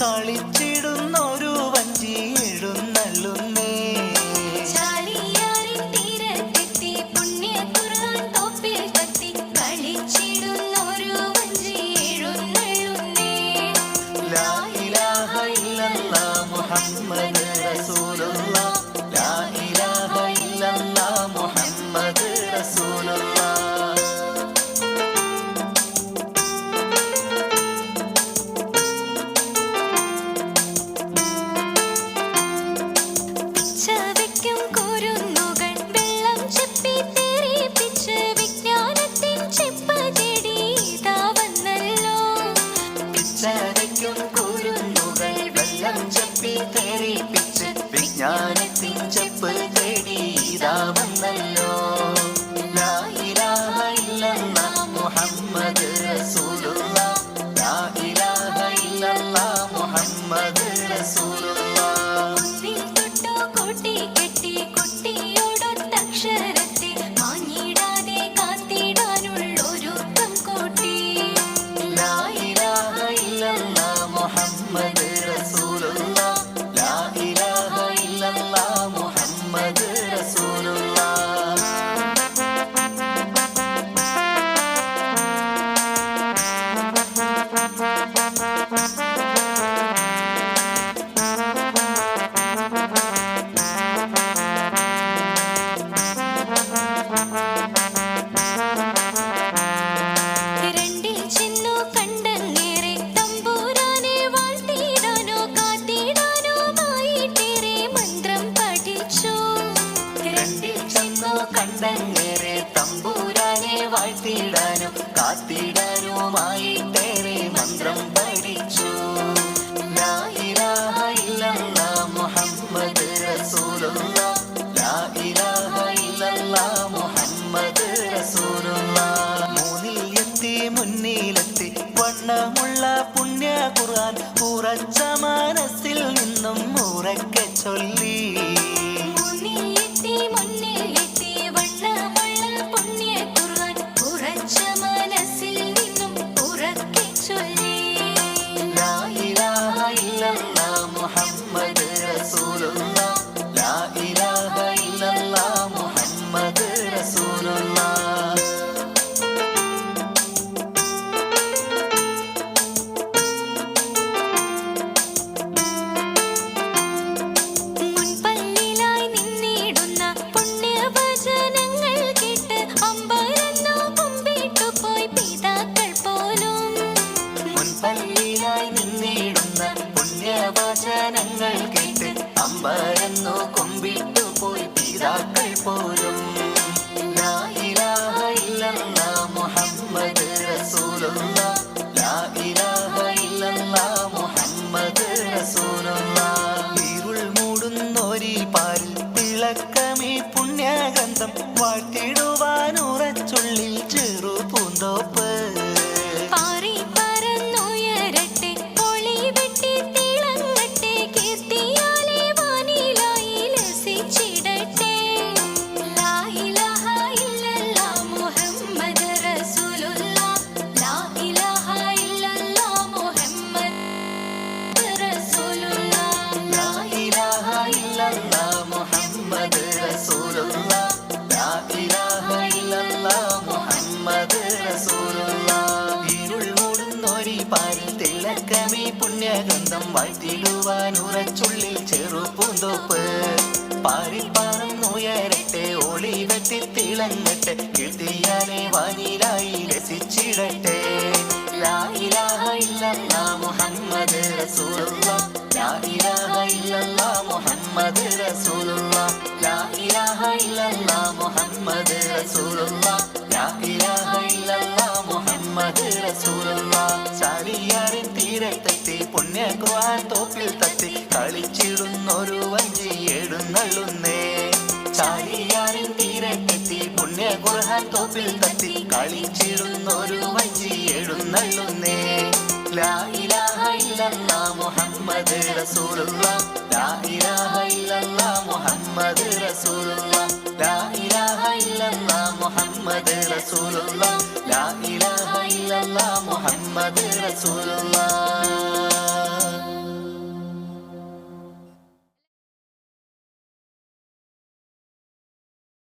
കളിച്ചിടുന്നൊരു വഞ്ചി എഴുന്നള്ളുന്നേ. ചാലിയാറിൻ തീരത്തെത്തി പുണ്യ ഖുർആൻ തോപ്പിൽ കത്തി കളിച്ചിടുന്നൊരു വഞ്ചി എഴുന്നള്ളുന്നേ. ലാ ഇലാഹ ഇല്ലല്ലാഹ് മുഹമ്മദ് റസൂലുള്ളാഹ്, ലാ ഇലാഹ ഇല്ലല്ലാഹ് മുഹമ്മദ് റസൂലുള്ളാഹ്. ചവയ്ക്കും കുരുന്നുകൾ വെള്ളം ചെപ്പി തെറിപ്പിച്ച് വിജ്ഞാനത്തിൻ ചെപ്പ് തേടി ഇതാ വന്നല്ലോ. പിച്ചവയ്ക്കും കുരുന്നുകൾ വെള്ളം ചെപ്പി തെറിപ്പിച്ച് വിജ്ഞാനത്തിൻ ചെപ്പ് തേടി ഇതാ വന്നല്ലോ. ലാ ഇലാഹ ഇല്ലല്ലാഹ് മുഹമ്മദ് റസൂലുള്ളാഹ്, ലാ ഇലാഹ ഇല്ലല്ലാഹ് മുഹമ്മദ് റസൂലുള്ളാഹ്. മുന്നിൽ തൊട്ടോ കൂട്ടി കെട്ടി കുട്ടിയോടൊത്തക്ഷരത്തെ മാഞ്ഞിടാതെ കാത്തിടാനുള്ളൊരുക്കം കൂട്ടി. ലാ ഇലാഹ ഇല്ലല്ലാഹ് മുഹമ്മദ് റസൂലുള്ളാഹ്, ലാ ഇലാഹ ഇല്ലല്ലാഹ് മുഹമ്മദ് റസൂലുള്ളാഹ്. രണ്ടിൽ ചെന്നു കണ്ടങ്ങേറെ തമ്പുരാനെ വാഴ്ത്തിടാനോ കാത്തിടാനോമായിട്ടേറെ മന്ത്രം പഠിച്ചു. രണ്ടിൽ ചെന്നു കണ്ടങ്ങേറെ തമ്പുരാനെ വാഴ്ത്തിടാനും കാത്തിടാനുമായിട്ടേറെ മന്ത്രം പഠിച്ചു. ലാ ഇലാഹ ഇല്ലല്ലാഹ് മുഹമ്മദ് റസൂലുള്ളാഹ്, ലാ ഇലാഹ ഇല്ലല്ലാഹ് മുഹമ്മദ് റസൂലുള്ളാഹ്. മൂന്നിൽ എത്തി മുന്നിലെത്തി വണ്ണമുള്ള പുണ്യ ഖുർആൻ ഉറച്ച മനസ്സിൽ നിന്നും ഉറക്കെ ചൊല്ലി. മുന്നിലെത്തി മുന്നിലെത്തി വണ്ണമുള്ള പുണ്യ ഖുർആൻ ഉറച്ച മനസ്സിൽ നിന്നും ഉറക്കെ ചൊല്ലി. ലാ ഇലാഹ ഇല്ലല്ലാഹ് മുഹമ്മദ് റസൂലുള്ളാഹ്, ലാ ഇലാഹ ഇല്ലല്ലാഹ് മുഹമ്മദ് റസൂലുള്ളാഹ്. മുൻപല്ലിലായി നിന്നിടുന്ന പുണ്യവചനങ്ങൾ കേട്ട് അമ്പരന്നു കുമ്പിട്ടു പോയി പിതാക്കൾ പോലും. മുൻപല്ലിലായി നിന്നിടുന്ന പുണ്യവചനങ്ങൾ കേട്ട് അമ്പരന്നു കുമ്പിട്ടു പോയി പിതാക്കൾ പോലും. ലാ ഇലാഹ ഇല്ലല്ലാഹ് മുഹമ്മദ് റസൂലുള്ളാഹ്, ലാ ഇലാഹ ഇല്ലല്ലാഹ് മുഹമ്മദ് റസൂലുള്ളാഹ്. ഇരുൾ മൂടുന്നൊരി പാരിൽ തിളക്കമേ പുണ്യഗന്ധം വാഴ്ത്തിടുവാനുറച്ചുള്ളിൽ ചെറു പൂന്തോപ്പ്. പാറി പറന്നുയരട്ടെ പൊളി വെട്ടി തിളങ്ങട്ടെ കീർത്തിയാലെ വാനിലായി ലസിച്ചിടട്ടെ. ലാ ഇലാഹ ഇല്ലല്ലാഹ് മുഹമ്മദ് റസൂലുള്ളാഹ്, ലാ ഇലാഹ ഇല്ലല്ലാഹ് മുഹമ്മദ് റസൂലുള്ളാഹ്. ലാ ഇലാഹ ഇല്ലല്ലാഹ് മുഹമ്മദ് റസൂലുള്ളാഹ്, ലാ ഇലാഹ ഇല്ലല്ലാഹ് മുഹമ്മദ് റസൂലുള്ളാഹ്. ഇരുൾ മൂടുന്നൊരി പാരിൽ തിളക്കമേ പുണ്യഗന്ധം വാഴ്ത്തിടുവാനുറച്ചുള്ളിൽ ചെറുപൂന്തോപ്പ്. പാരിൽ പറന്നുയരട്ടെ ഒളി വെട്ടി തിളങ്ങട്ടെ കീർത്തിയാലെ വാനിലായി രസിച്ചിടട്ടെ. ലാ ഇലാഹ ഇല്ലല്ലാഹ് മുഹമ്മദ് റസൂലുള്ളാഹ്, ലാ ഇലാഹ ഇല്ലല്ലാഹ് മുഹമ്മദ് റസൂലുള്ളാഹ്, ലാ ഇലാഹ ഇല്ലല്ലാഹ് മുഹമ്മദ് റസൂലുള്ളാഹ്, ലാ ഇലാഹ ഇല്ലല്ലാഹ് മുഹമ്മദ് റസൂലുള്ളാഹ്. ചാലിയാറിൻ തീരത്തെത്തി പുണ്യ ഖുർആൻ തോപ്പിൽ തട്ടി കളിച്ചിടുന്നൊരു വഞ്ചി എഴുന്നള്ളുന്നേ. ചാലിയാറിൻ തീരത്തെത്തി പുണ്യ ഖുർആൻ തോപ്പിൽ തട്ടി കളിച്ചിടുന്നൊരു വഞ്ചി എഴുന്നള്ളുന്നേ. ലാ ഇലാഹ ഇല്ലല്ലാഹ് മുഹമ്മദ് റസൂലുള്ളാഹ്, ലാ ഇലാഹ ഇല്ലല്ലാഹ് മുഹമ്മദ് റസൂലുള്ളാഹ്, ലാ ഇലാഹ ഇല്ലല്ലാഹ് മുഹമ്മദ് റസൂലുള്ളാഹ്, ലാ ഇലാഹ ഇല്ലല്ലാഹ് മുഹമ്മദ് റസൂലുള്ളാഹ്.